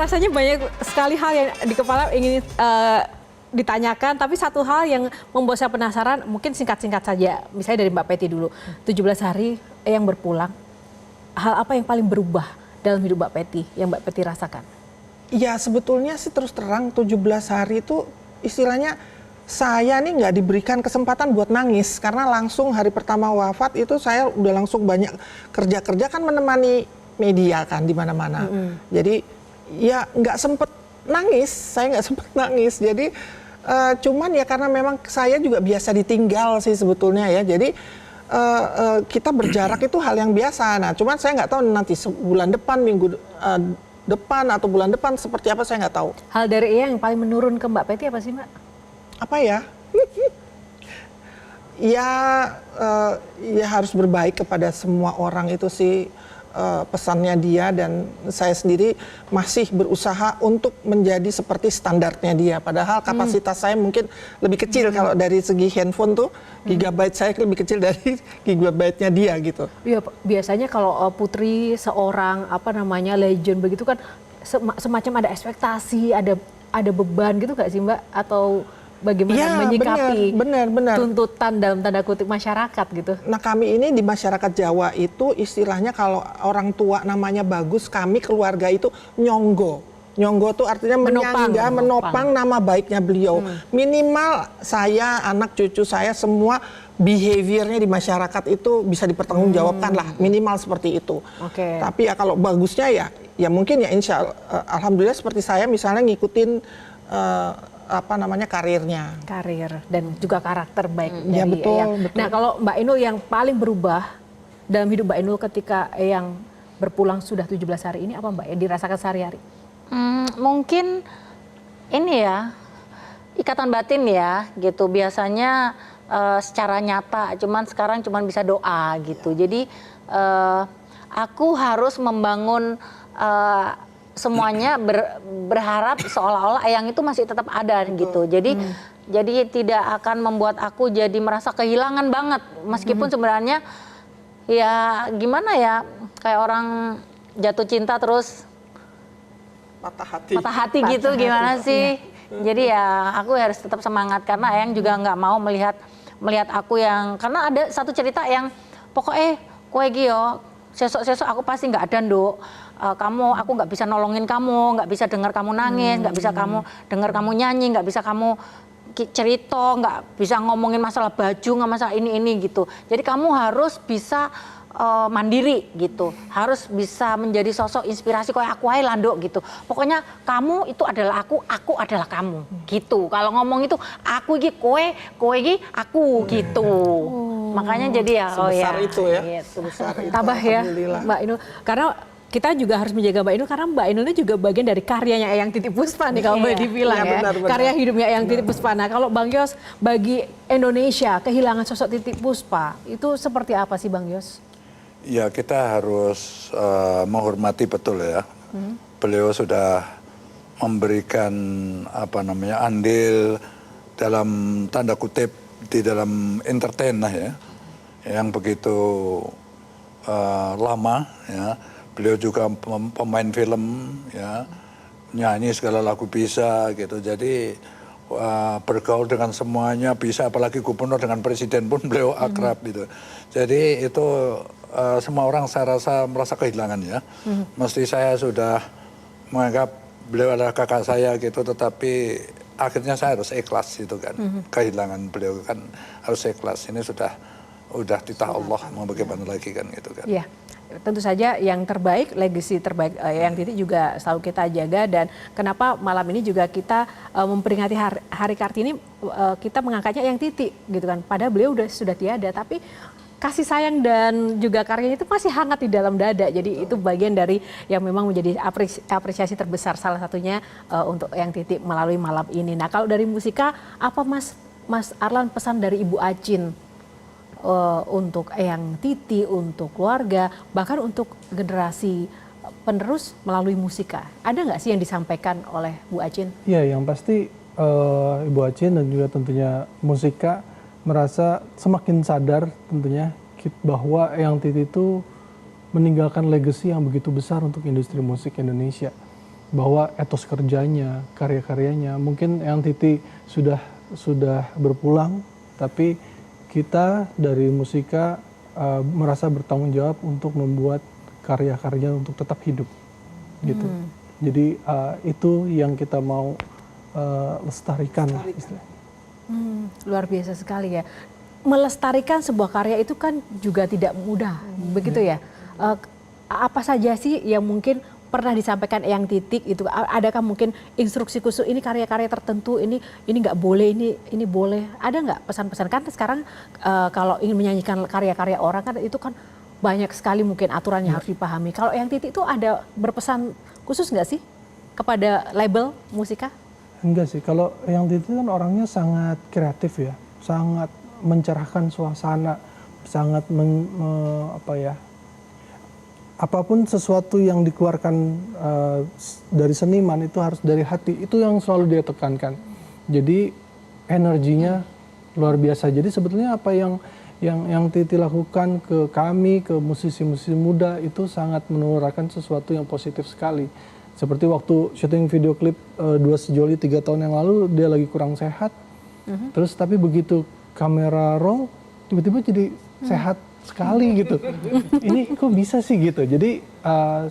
rasanya banyak sekali hal yang di kepala ingin ditanyakan, tapi satu hal yang membuat saya penasaran, mungkin singkat-singkat saja. Misalnya dari Mbak Peti dulu, 17 hari yang berpulang, hal apa yang paling berubah dalam hidup Mbak Peti, yang Mbak Peti rasakan? Ya sebetulnya sih terus terang 17 hari itu istilahnya saya nih nggak diberikan kesempatan buat nangis. Karena langsung hari pertama wafat itu saya udah langsung banyak kerja-kerja kan menemani media kan di mana-mana. Jadi ya nggak sempet nangis, saya nggak sempet nangis. Jadi cuman ya karena memang saya juga biasa ditinggal sih sebetulnya ya. Jadi kita berjarak itu hal yang biasa. Nah cuman saya nggak tahu nanti bulan depan, minggu depan atau bulan depan seperti apa saya nggak tahu. Hal dari yang paling menurun ke Mbak Peti apa sih Mbak? Apa ya? Ya harus berbaik kepada semua orang itu sih pesannya dia, dan saya sendiri masih berusaha untuk menjadi seperti standarnya dia. Padahal kapasitas saya mungkin lebih kecil kalau dari segi handphone tuh gigabyte saya lebih kecil dari gigabyte-nya dia gitu. Iya, biasanya kalau putri seorang legend begitu kan semacam ada ekspektasi, ada beban gitu nggak sih Mbak? Atau bagaimana ya, menyikapi benar. tuntutan dalam tanda kutip masyarakat gitu? Nah kami ini di masyarakat Jawa itu istilahnya kalau orang tua namanya bagus, kami keluarga itu nyonggo. Nyonggo tuh artinya menopang nama baiknya beliau. Minimal saya, anak cucu saya semua behaviornya di masyarakat itu bisa dipertanggungjawabkan lah, minimal seperti itu. Tapi ya kalau bagusnya ya mungkin ya insya Allah, alhamdulillah seperti saya misalnya ngikutin karirnya. Karir dan juga karakter baik dari ya, betul. Nah kalau Mbak Inul yang paling berubah dalam hidup Mbak Inul ketika yang berpulang sudah 17 hari ini apa Mbak yang dirasakan sehari-hari? Mungkin ini ya, ikatan batin ya gitu. Biasanya secara nyata, sekarang bisa doa gitu. Jadi aku harus membangun semuanya berharap seolah-olah Eyang itu masih tetap ada gitu. Jadi tidak akan membuat aku jadi merasa kehilangan banget. Meskipun sebenarnya ya gimana ya, kayak orang jatuh cinta terus patah hati gitu, gimana sih? Jadi ya aku harus tetap semangat karena Eyang juga nggak mau melihat aku yang, karena ada satu cerita yang pokoknya kowe Gio sesok aku pasti nggak ada Nduk. Aku nggak bisa nolongin kamu, nggak bisa dengar kamu nangis, nggak bisa kamu dengar kamu nyanyi, nggak bisa kamu cerita, nggak bisa ngomongin masalah baju, nggak masalah ini gitu. Jadi kamu harus bisa mandiri gitu, harus bisa menjadi sosok inspirasi kayak aku aja Lando gitu. Pokoknya kamu itu adalah aku adalah kamu gitu. Kalau ngomong itu aku iki kowe iki aku gitu. Makanya jadi ya sebesar itu ya. Sebesar itu. Tabah ya Mbak Inul, karena kita juga harus menjaga Mbak Inul karena Mbak Inul ini juga bagian dari karyanya Eyang Titi Puspa nih kalau boleh dibilang ya. Benar. Karya hidupnya Eyang Titi Puspa. Nah kalau Bang Yos, bagi Indonesia kehilangan sosok Titi Puspa itu seperti apa sih Bang Yos? Ya kita harus menghormati betul ya. Beliau sudah memberikan andil dalam tanda kutip di dalam entertain lah ya, yang begitu lama ya. Beliau juga pemain film ya, nyanyi segala lagu bisa gitu. Jadi bergaul dengan semuanya bisa, apalagi gubernur dengan presiden pun beliau akrab gitu. Jadi itu semua orang saya rasa merasa kehilangan ya. Mesti saya sudah menganggap beliau adalah kakak saya gitu, tetapi akhirnya saya harus ikhlas gitu kan. Kehilangan beliau kan harus ikhlas. Ini sudah titah Allah, mau bagaimana lagi kan gitu kan. Iya. Tentu saja yang terbaik, legacy terbaik yang Titi juga selalu kita jaga, dan kenapa malam ini juga kita memperingati Hari Kartini, kita mengangkatnya Eyang Titi gitu kan. Padahal beliau sudah tiada, tapi kasih sayang dan juga karyanya itu masih hangat di dalam dada. Jadi itu bagian dari yang memang menjadi apresiasi terbesar salah satunya untuk Eyang Titi melalui malam ini. Nah kalau dari musika, apa Mas Arlan pesan dari Ibu Acin untuk Eyang Titi, untuk keluarga, bahkan untuk generasi penerus melalui musika? Ada nggak sih yang disampaikan oleh Bu Acin? Ya, yang pasti Ibu Acin dan juga tentunya musika merasa semakin sadar tentunya bahwa Eyang Titi itu meninggalkan legacy yang begitu besar untuk industri musik Indonesia. bahwa etos kerjanya, karya-karyanya, mungkin Eyang Titi sudah berpulang, tapi kita dari Musika merasa bertanggung jawab untuk membuat karya-karya untuk tetap hidup, gitu. Jadi itu yang kita mau lestarikan lah istilahnya. Luar biasa sekali ya. Melestarikan sebuah karya itu kan juga tidak mudah, begitu ya. Apa saja sih yang mungkin pernah disampaikan Eyang Titik itu? Adakah mungkin instruksi khusus ini karya-karya tertentu ini nggak boleh, ini boleh? Ada nggak pesan-pesan? Kan sekarang kalau ingin menyanyikan karya-karya orang kan itu kan banyak sekali mungkin aturan yang harus dipahami. Kalau Eyang Titik itu ada berpesan khusus nggak sih kepada label Musika? Enggak sih, kalau Eyang Titi kan orangnya sangat kreatif ya, sangat mencerahkan suasana, sangat apapun sesuatu yang dikeluarkan dari seniman itu harus dari hati, itu yang selalu dia tekankan. Jadi energinya luar biasa. Jadi sebetulnya apa yang Titi lakukan ke kami, ke musisi-musisi muda itu sangat menularkan sesuatu yang positif sekali. Seperti waktu syuting video klip Dua Sejoli 3 tahun yang lalu, dia lagi kurang sehat. Terus tapi begitu kamera roll, tiba-tiba jadi sehat sekali gitu. Ini kok bisa sih gitu. Jadi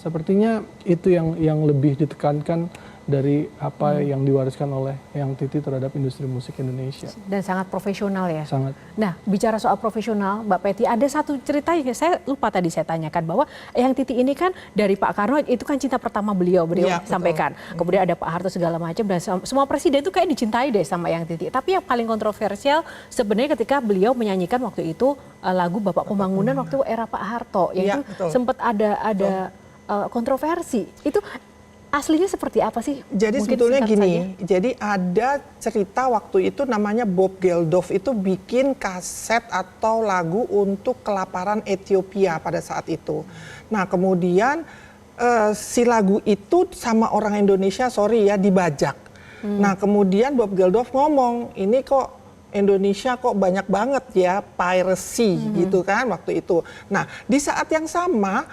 sepertinya itu yang lebih ditekankan dari apa yang diwariskan oleh Eyang Titi terhadap industri musik Indonesia. Dan sangat profesional ya. Sangat. Nah, bicara soal profesional, Mbak Peti, ada satu cerita yang saya lupa tadi saya tanyakan bahwa Eyang Titi ini kan dari Pak Karno itu kan cinta pertama beliau Ya, sampaikan. Kemudian ada Pak Harto segala macam dan semua presiden itu kayak dicintai deh sama Eyang Titi. Tapi yang paling kontroversial sebenarnya ketika beliau menyanyikan waktu itu lagu Bapak Pembangunan waktu era Pak Harto, yang Ya, itu betul. sempat ada kontroversi. Itu aslinya seperti apa sih? Jadi Mungkin sebetulnya singkat gini, saja. jadi ada cerita waktu itu namanya Bob Geldof itu bikin kaset atau lagu untuk kelaparan Ethiopia pada saat itu. Nah kemudian si lagu itu sama orang Indonesia, sorry ya, dibajak. Nah kemudian Bob Geldof ngomong, ini kok Indonesia kok banyak banget ya piracy gitu kan waktu itu. Nah di saat yang sama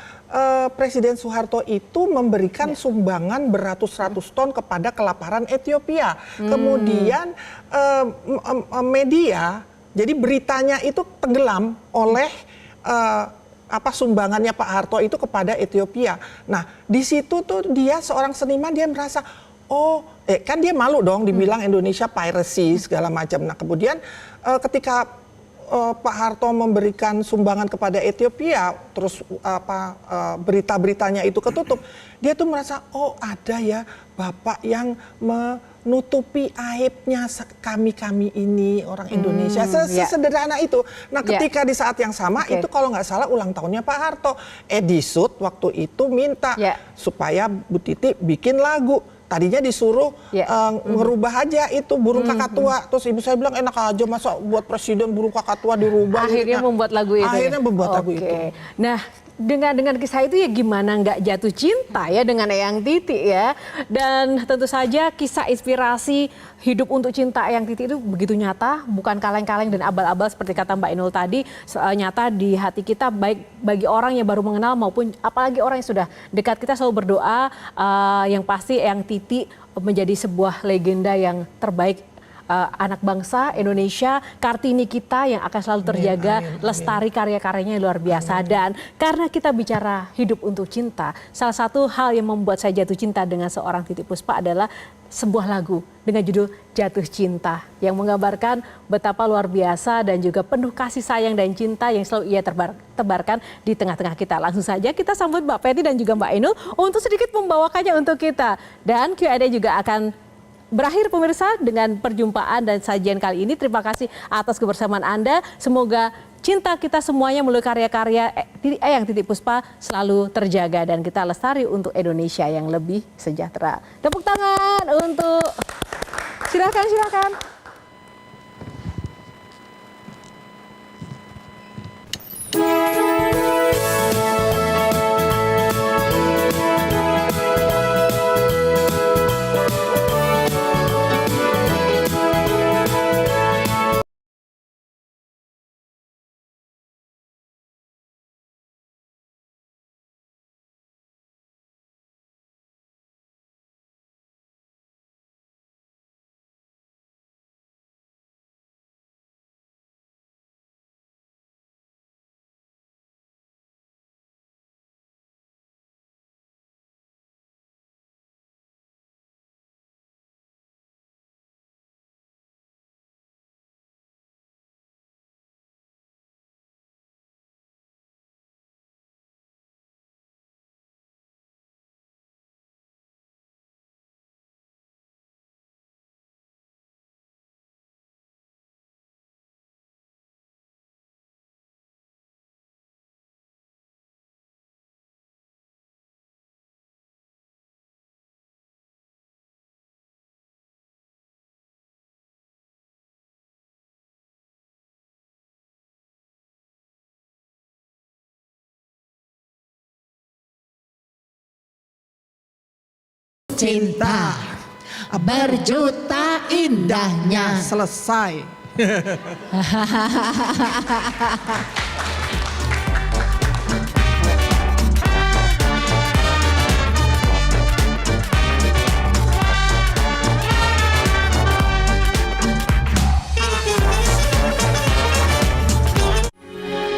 Presiden Soeharto itu memberikan sumbangan beratus-ratus ton kepada kelaparan Ethiopia. Kemudian media, jadi beritanya itu tenggelam oleh sumbangannya Pak Harto itu kepada Ethiopia. Nah di situ tuh dia seorang seniman, dia merasa kan dia malu dong dibilang Indonesia piracy segala macam. Nah kemudian ketika Pak Harto memberikan sumbangan kepada Ethiopia, terus berita-beritanya itu ketutup, dia tuh merasa ada ya Bapak yang menutupi aibnya kami ini orang Indonesia, sesederhana itu. Nah ketika di saat yang sama itu kalau nggak salah ulang tahunnya Pak Harto, Edi Sud waktu itu minta supaya Bu Titi bikin lagu. Tadinya disuruh ngerubah aja itu burung kakak terus ibu saya bilang enak aja masa buat presiden burung kakak tua dirubah. Akhirnya membuat lagu itu. Akhirnya membuat lagu itu. Nah dengan kisah itu ya gimana nggak jatuh cinta ya dengan Eyang Titi ya. Dan tentu saja kisah inspirasi hidup untuk cinta Eyang Titi itu begitu nyata, bukan kaleng-kaleng dan abal-abal seperti kata Mbak Inul tadi, nyata di hati kita, baik bagi orang yang baru mengenal maupun apalagi orang yang sudah dekat. Kita selalu berdoa yang pasti Eyang Titi menjadi sebuah legenda yang terbaik anak bangsa Indonesia, Kartini kita yang akan selalu terjaga, lestari karya-karyanya yang luar biasa. Dan karena kita bicara hidup untuk cinta, salah satu hal yang membuat saya jatuh cinta dengan seorang Titiek Puspa adalah sebuah lagu dengan judul Jatuh Cinta yang menggambarkan betapa luar biasa dan juga penuh kasih sayang dan cinta yang selalu ia tebarkan di tengah-tengah kita. Langsung saja kita sambut Mbak Peti dan juga Mbak Inul untuk sedikit membawakannya untuk kita. Dan Q&A juga akan berakhir pemirsa dengan perjumpaan dan sajian kali ini. Terima kasih atas kebersamaan Anda. Semoga cinta kita semuanya melalui karya-karya Eyang Titiek Puspa selalu terjaga dan kita lestari untuk Indonesia yang lebih sejahtera. Tepuk tangan untuk silakan. cinta berjuta indahnya. Selesai.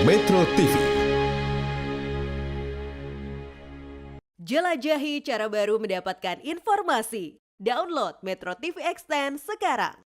Metro TV. Jelajahi cara baru mendapatkan informasi. Download Metro TV Extend sekarang.